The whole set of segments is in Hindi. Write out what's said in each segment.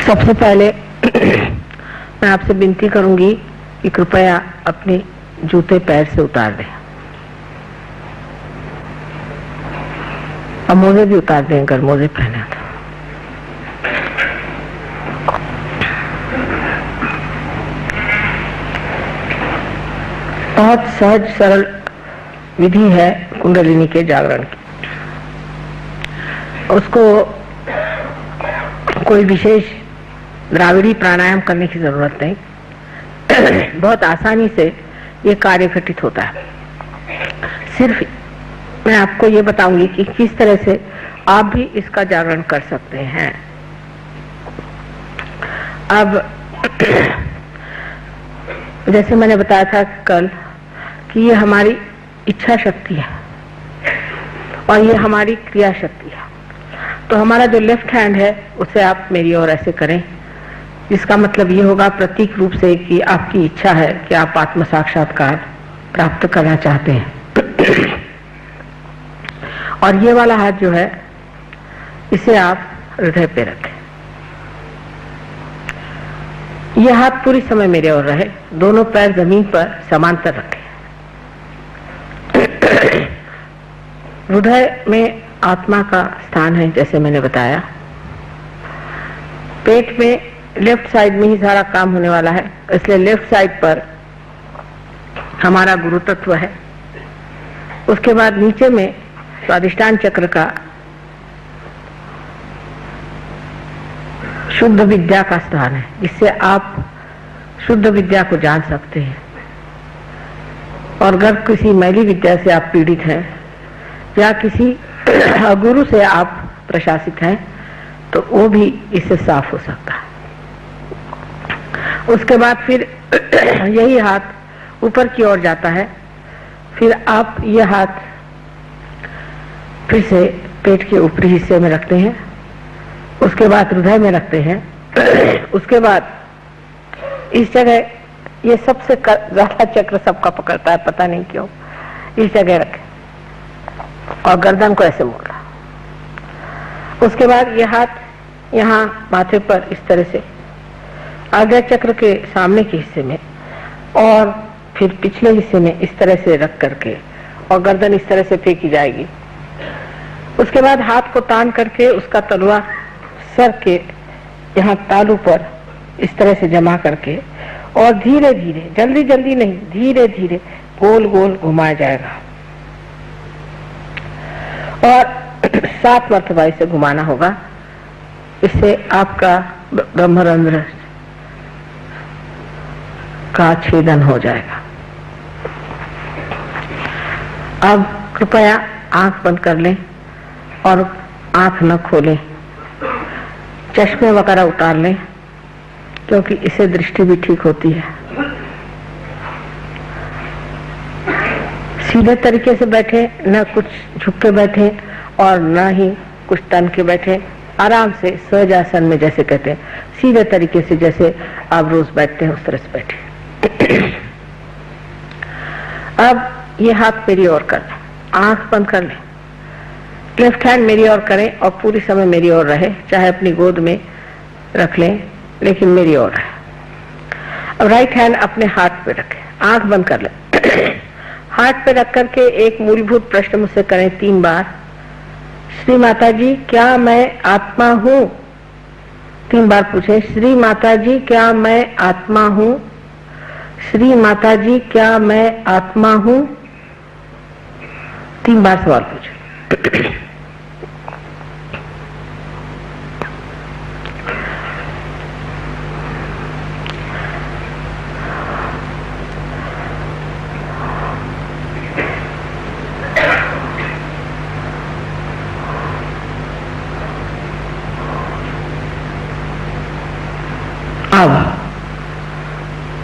सबसे पहले मैं आपसे विनती करूंगी कि कृपया अपने जूते पैर से उतार दें और मोजे भी उतार दें अगर मोजे पहने तो। बहुत सहज सरल विधि है कुंडलिनी के जागरण की। उसको कोई विशेष द्राविड़ी प्राणायाम करने की जरूरत नहीं। बहुत आसानी से ये कार्य घटित होता है। सिर्फ मैं आपको ये बताऊंगी कि किस तरह से आप भी इसका जागरण कर सकते हैं। अब जैसे मैंने बताया था कल कि ये हमारी इच्छा शक्ति है और ये हमारी क्रिया शक्ति है। तो हमारा जो लेफ्ट हैंड है उसे आप मेरी ओर ऐसे करें, जिसका मतलब ये होगा प्रतीक रूप से कि आपकी इच्छा है कि आप आत्म साक्षात्कार प्राप्त करना चाहते हैं। और ये वाला हाथ जो है इसे आप हृदय पे रखें। यह हाथ पूरी समय मेरे ओर रहे, दोनों पैर जमीन पर समांतर रखें। हृदय में आत्मा का स्थान है, जैसे मैंने बताया। पेट में लेफ्ट साइड में ही सारा काम होने वाला है, इसलिए लेफ्ट साइड पर हमारा गुरु तत्व है। उसके बाद नीचे में स्वादिष्टान चक्र का शुद्ध विद्या का स्थान है, जिससे आप शुद्ध विद्या को जान सकते हैं। और अगर किसी मैली विद्या से आप पीड़ित हैं या किसी गुरु से आप प्रशासित हैं तो वो भी इससे साफ हो सकता है। उसके बाद फिर यही हाथ ऊपर की ओर जाता है। फिर आप यह हाथ फिर से पेट के ऊपरी हिस्से में रखते हैं, उसके बाद हृदय में रखते हैं। उसके बाद इस जगह, ये सबसे ज्यादा चक्र सबका पकड़ता है, पता नहीं क्यों, इस जगह रखें और गर्दन को ऐसे मोड़ा। उसके बाद यह हाथ यहाँ माथे पर इस तरह से आज्ञा चक्र के सामने के हिस्से में और फिर पिछले हिस्से में इस तरह से रख करके और गर्दन इस तरह से फेंकी जाएगी। उसके बाद हाथ को तान करके उसका तलवा सर के यहाँ तालू पर इस तरह से जमा करके और धीरे धीरे, जल्दी जल्दी नहीं, धीरे धीरे गोल गोल घुमाया जाएगा और 7 मरतबा इसे घुमाना होगा। इससे आपका ब्रह्मरंध्र का छेदन हो जाएगा। अब कृपया आंख बंद कर लें और आंख न खोलें, चश्मे वगैरह उतार लें, क्योंकि इससे दृष्टि भी ठीक होती है। सीधे तरीके से बैठे, न कुछ झुक के बैठे और न ही कुछ तन के बैठे। आराम से सहजासन में, जैसे कहते हैं, सीधे तरीके से जैसे आप रोज बैठते हैं उस तरह से बैठे। अब ये हाथ मेरी ओर कर लें, आंख बंद कर लें, लेफ्ट हैंड मेरी ओर करें और पूरी समय मेरी ओर रहे, चाहे अपनी गोद में रख लें लेकिन मेरी ओर रहे। अब राइट हैंड अपने हाथ पे रखें, आंख बंद कर लें। हाथ पे रख करके एक मूलभूत प्रश्न मुझसे करें 3 बार। श्री माता जी, क्या मैं आत्मा हूँ? 3 बार पूछें, श्री माता जी, क्या मैं आत्मा हूँ? श्री माता जी, क्या मैं आत्मा हूँ? 3 बार सवाल पूछें। अब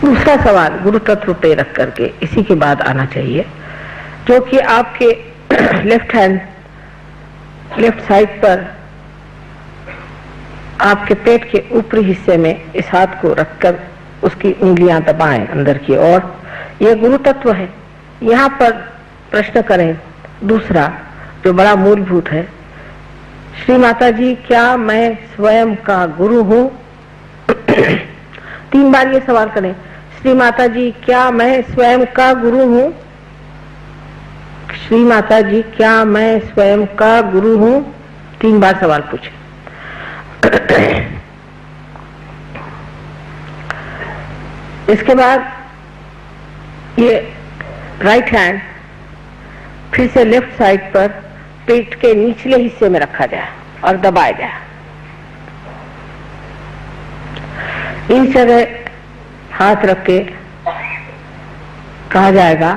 दूसरा सवाल गुरु तत्व पे रख करके इसी के बाद आना चाहिए, जो कि आपके लेफ्ट हैंड, लेफ्ट साइड पर आपके पेट के ऊपरी हिस्से में इस हाथ को रखकर उसकी उंगलियां दबाएं अंदर की ओर। यह गुरु तत्व है। यहाँ पर प्रश्न करें दूसरा, जो बड़ा मूलभूत है। श्री माता जी, क्या मैं स्वयं का गुरु हूँ? 3 बार ये सवाल करें, श्री माता जी क्या मैं स्वयं का गुरु हूँ? श्री माता जी क्या मैं स्वयं का गुरु हूँ? 3 बार सवाल पूछे। इसके बाद ये राइट हैंड फिर से लेफ्ट साइड पर पेट के निचले हिस्से में रखा जाए और दबाया जाए। इस जगह हाथ रख के कहा जाएगा,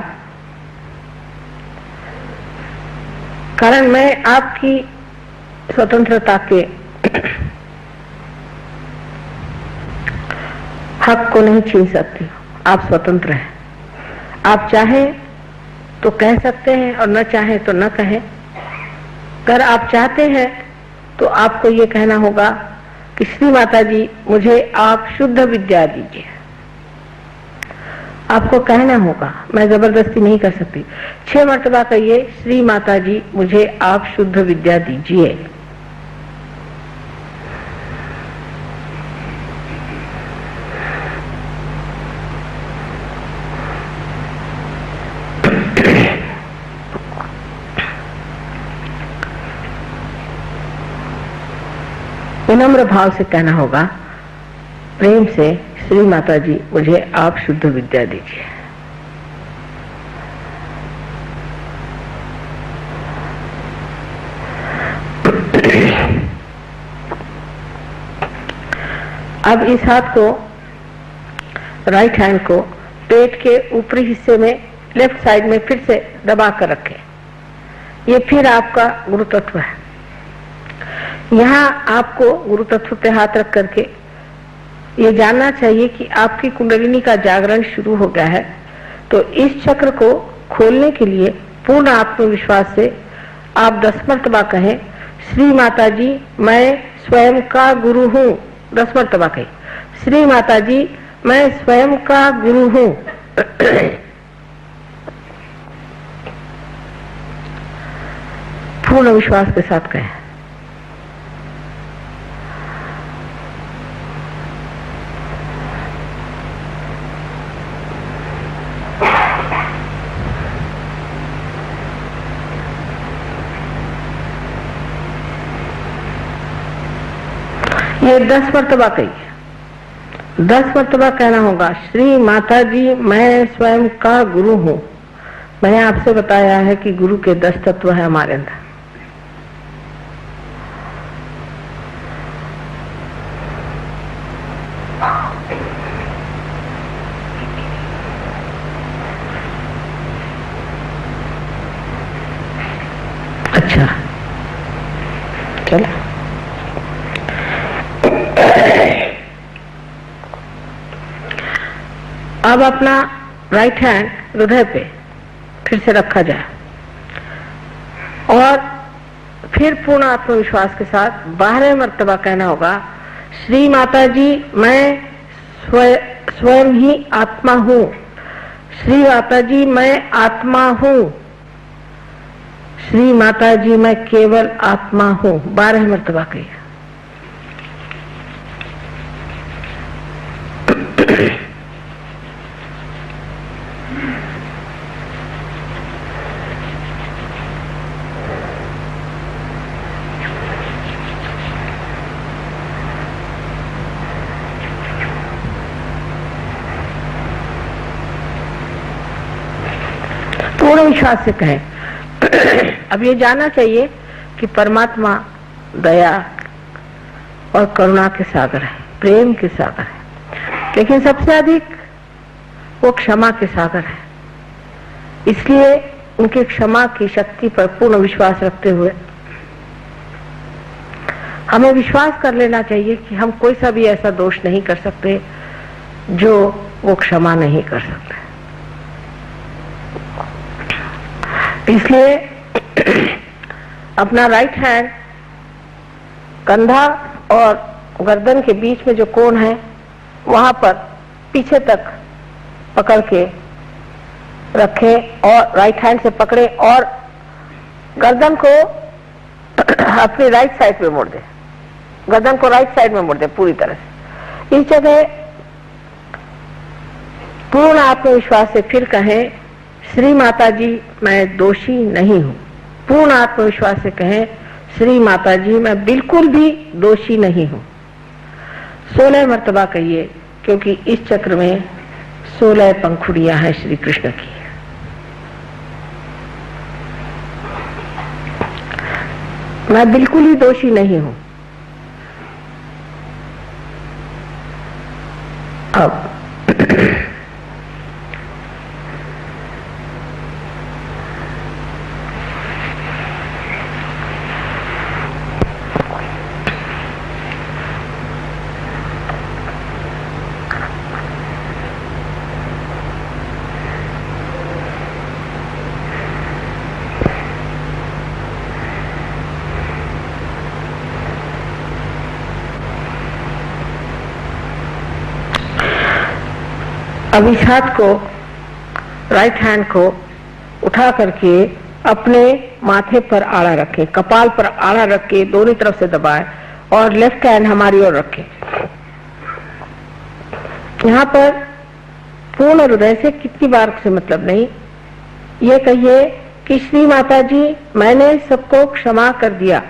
कारण मैं आपकी स्वतंत्रता के हक को नहीं छीन सकती। आप स्वतंत्र हैं। आप चाहें तो कह सकते हैं और न चाहें तो न कहें। अगर आप चाहते हैं तो आपको ये कहना होगा कि श्री माता जी मुझे आप शुद्ध विद्या दीजिए। आपको कहना होगा, मैं जबरदस्ती नहीं कर सकती। 6 मर्तबा कहिए, श्री माता जी मुझे आप शुद्ध विद्या दीजिए। विनम्र भाव से कहना होगा, प्रेम से, श्री माता जी मुझे आप शुद्ध विद्या दीजिए। अब इस हाथ को, राइट हैंड को पेट के ऊपरी हिस्से में लेफ्ट साइड में फिर से दबा कर रखें। ये फिर आपका गुरु तत्व है। यहाँ आपको गुरु तत्व पे हाथ रख करके ये जानना चाहिए कि आपकी कुंडलिनी का जागरण शुरू हो गया है। तो इस चक्र को खोलने के लिए पूर्ण आत्मविश्वास से आप 10 मर्तबा कहें, श्री माता जी मैं स्वयं का गुरु हूँ। 10 मर्तबा कहें, श्री माता जी मैं स्वयं का गुरु हूँ। पूर्ण विश्वास के साथ कहें। ये 10 मर्तबा कहिए। 10 मर्तबा कहना होगा, श्री माता जी मैं स्वयं का गुरु हूँ। मैंने आपसे बताया है कि गुरु के 10 तत्व है हमारे अंदर। अच्छा, चलो अब अपना राइट हैंड हृदय पे फिर से रखा जाए और फिर पूर्ण आत्मविश्वास के साथ 12 मर्तबा कहना होगा, श्री माता जी मैं स्वयं ही आत्मा हूँ। श्री माता जी मैं आत्मा हूँ। श्री माता जी मैं केवल आत्मा हूँ। 12 मर्तबा कहिए। पूर्ण विश्वास से कहें। अब ये जानना चाहिए कि परमात्मा दया और करुणा के सागर है, प्रेम के सागर है, लेकिन सबसे अधिक वो क्षमा के सागर है। इसलिए उनके क्षमा की शक्ति पर पूर्ण विश्वास रखते हुए हमें विश्वास कर लेना चाहिए कि हम कोई सा भी ऐसा दोष नहीं कर सकते जो वो क्षमा नहीं कर सकते। इसलिए अपना राइट हैंड कंधा और गर्दन के बीच में जो कोण है वहां पर पीछे तक पकड़ के रखें और राइट हैंड से पकड़े और गर्दन को अपनी राइट साइड में मोड़ दे। गर्दन को राइट साइड में मोड़ दे पूरी तरह से। इस जगह पूर्ण आत्मविश्वास से फिर कहें, श्री माता जी मैं दोषी नहीं हूं। पूर्ण आत्मविश्वास से कहें, श्री माता जी मैं बिल्कुल भी दोषी नहीं हूं। 16 मर्तबा कहिए, क्योंकि इस चक्र में 16 पंखुड़ियां हैं श्री कृष्ण की। मैं बिल्कुल ही दोषी नहीं हूं। अब इस हाथ को, राइट हैंड को उठा करके अपने माथे पर आड़ा रखें, कपाल पर आड़ा रख के दोनों तरफ से दबाएं और लेफ्ट हैंड हमारी ओर रखें। यहाँ पर पूर्ण हृदय से कितनी बार से मतलब नहीं, ये कहिए कि श्री माता जी मैंने सबको क्षमा कर दिया।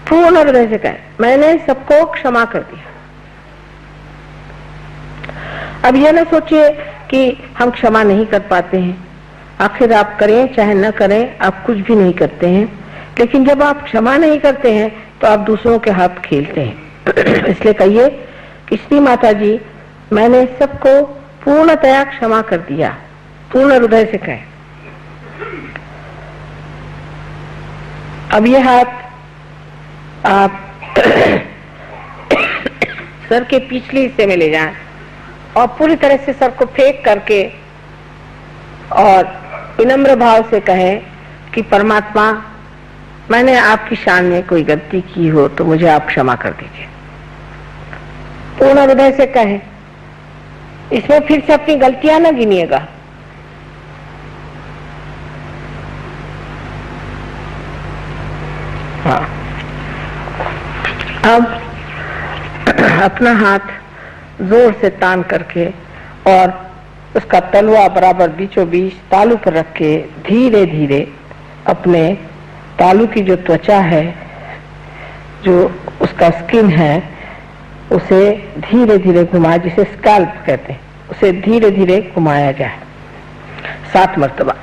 पूर्ण हृदय से कहें, मैंने सबको क्षमा कर दिया। अब यह ना सोचिए कि हम क्षमा नहीं कर पाते हैं। आखिर आप करें चाहे न करें, आप कुछ भी नहीं करते हैं। लेकिन जब आप क्षमा नहीं करते हैं तो आप दूसरों के हाथ खेलते हैं। इसलिए कहिए कि श्री माता जी मैंने सबको पूर्णतया क्षमा कर दिया। पूर्ण हृदय से कहें। अब ये हाथ आप सर के पिछले हिस्से में ले जाएं और पूरी तरह से सर को फेंक करके और विनम्र भाव से कहें कि परमात्मा मैंने आपकी शान में कोई गलती की हो तो मुझे आप क्षमा कर दीजिए। पूर्ण हृदय से कहें। इसमें फिर से अपनी गलतियां न गिनिएगा। हाँ, अब अपना हाथ जोर से तान करके और उसका तलवा बराबर बीचों बीच तालू पर रख के धीरे धीरे अपने तालू की जो त्वचा है, जो उसका स्किन है, उसे धीरे धीरे घुमाए, जिसे स्कैल्प कहते हैं, उसे धीरे धीरे घुमाया जाए 7 मर्तबा।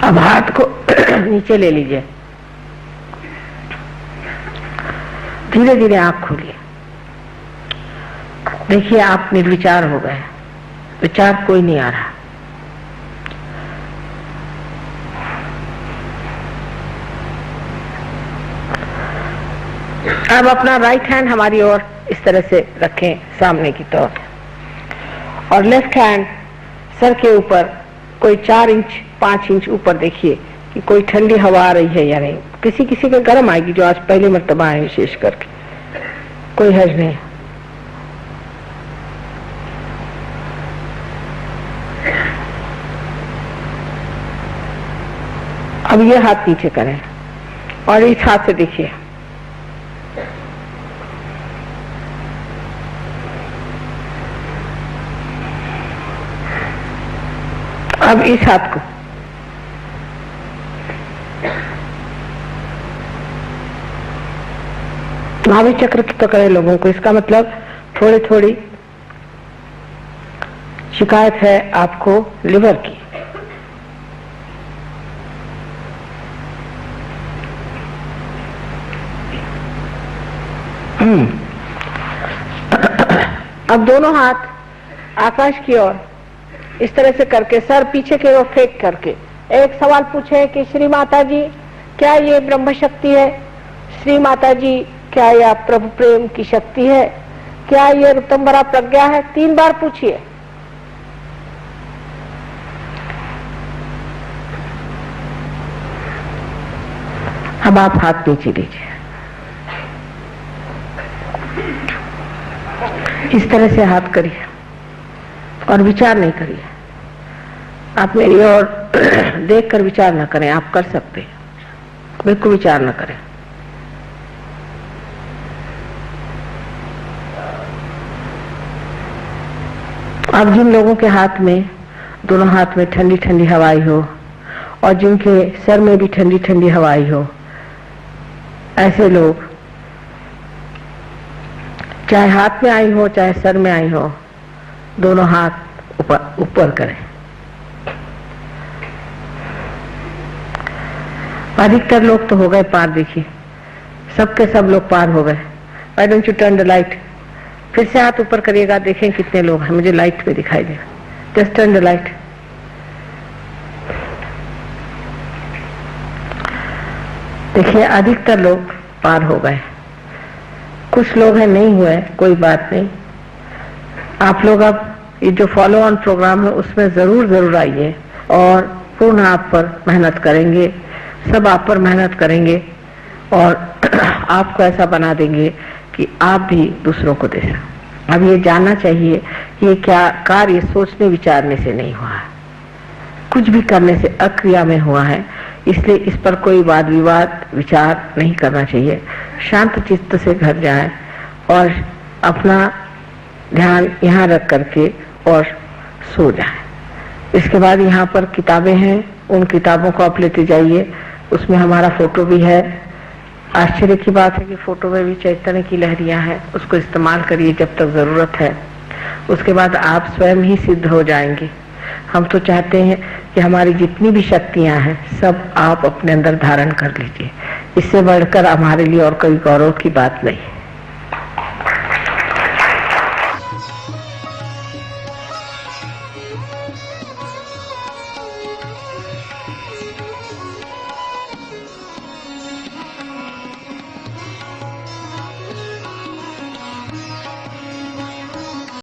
अब हाथ को नीचे ले लीजिए, धीरे धीरे आंख खोलिए। देखिए आप निर्विचार हो गए, विचार कोई नहीं आ रहा। अब अपना राइट हैंड हमारी ओर इस तरह से रखें सामने की तरफ, और लेफ्ट हैंड सर के ऊपर कोई 4 इंच 5 इंच ऊपर देखिए कि कोई ठंडी हवा आ रही है या नहीं। किसी किसी के गर्म आएगी, जो आज पहले मर्तबा है विशेष करके, कोई हर्ज नहीं। अब ये हाथ नीचे करें और इस हाथ से देखिए, अब इस हाथ को नाभि चक्र की पकड़े लोगों को, इसका मतलब थोड़ी थोड़ी शिकायत है आपको लिवर की। अब दोनों हाथ आकाश की ओर इस तरह से करके सर पीछे की ओर फेंक करके एक सवाल पूछे कि श्री माता जी क्या ये ब्रह्म शक्ति है? श्री माता जी क्या यह प्रभु प्रेम की शक्ति है? क्या ये ऋतंबरा प्रज्ञा है? 3 बार पूछिए। अब आप हाथ नीचे दीजिए, इस तरह से हाथ करिए और विचार नहीं करिए। आप मेरी ओर देखकर विचार न करें, आप कर सकते हैं, बिल्कुल विचार न करें। अब जिन लोगों के हाथ में, दोनों हाथ में ठंडी ठंडी हवाई हो और जिनके सर में भी ठंडी ठंडी हवाई हो, ऐसे लोग चाहे हाथ में आई हो चाहे सर में आई हो, दोनों हाथ ऊपर करें। अधिकतर लोग तो हो गए पार, देखिए सबके सब लोग पार हो गए। Why don't U turn the light? फिर से हाथ ऊपर करिएगा, देखें कितने लोग हैं, मुझे लाइट में दिखाई देगा। Just turn the light. देखिए अधिकतर लोग पार हो गए, कुछ लोग हैं नहीं हुए, कोई बात नहीं। आप लोग अब ये जो फॉलो ऑन प्रोग्राम है उसमें जरूर आइए और पूर्ण आप पर मेहनत करेंगे, सब आप पर मेहनत करेंगे और आपको ऐसा बना देंगे कि आप भी दूसरों को दे सकें। अब ये जानना चाहिए कि ये क्या कार्य सोचने विचारने से नहीं हुआ है, कुछ भी करने से अक्रिया में हुआ है, इसलिए इस पर कोई वाद विवाद विचार नहीं करना चाहिए। शांत चित्त से घर जाएं और अपना ध्यान यहाँ रख करके और सो जाएं। इसके बाद यहाँ पर किताबें हैं, उन किताबों को आप लेते जाइए, उसमें हमारा फोटो भी है। आश्चर्य की बात है कि फोटो में भी चैतन्य की लहरियां हैं, उसको इस्तेमाल करिए जब तक जरूरत है। उसके बाद आप स्वयं ही सिद्ध हो जाएंगे। हम तो चाहते हैं कि हमारी जितनी भी शक्तियां हैं सब आप अपने अंदर धारण कर लीजिए, इससे बढ़कर हमारे लिए और कोई गौरव की बात नहीं है।